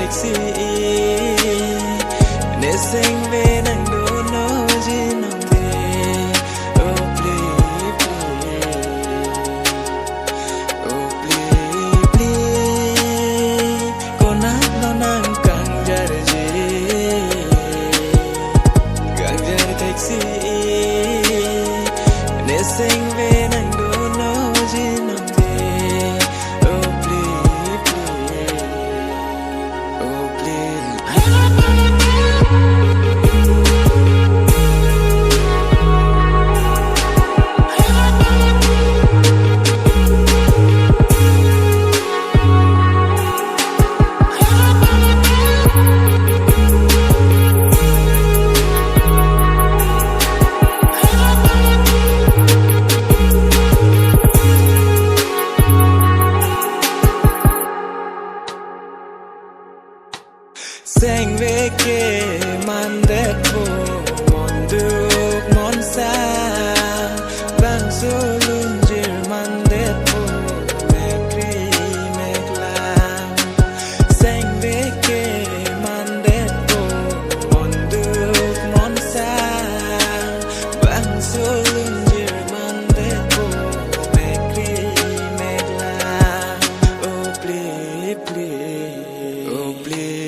taxi ne sing ve nang do no ji nong de oh please please ko na lo nang kang jar ji kang jar taxi ne sing ve nang do no ji nong de oh please oh please Sing ve ke man det po mon duk mon sa bang so lun jir man det po me kri me klang sing ve ke man det po mon duk mon sa bang so lun jir man det po me kri me klang oh please please oh please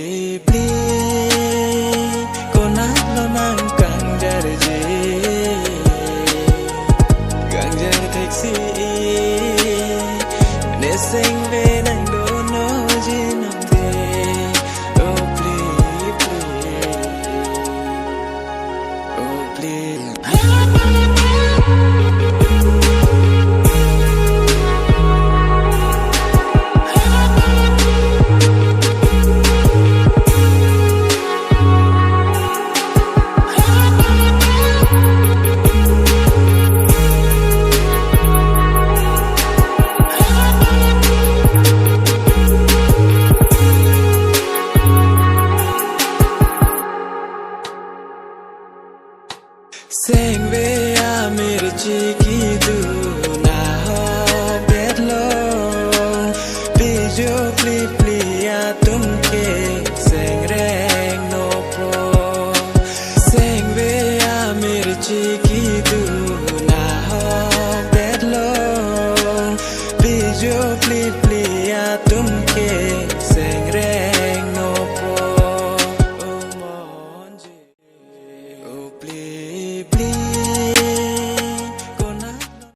ko na lo nang kang jar ji kang jar taxi ne sing ve nang do no ji nong de oh please oh please Sing ve a mere chiki du na ho bet lo bijo pli pli a tum ke sing reng no po sing ve a mere chiki du na ho bet lo bijo pli pli a tum ke sing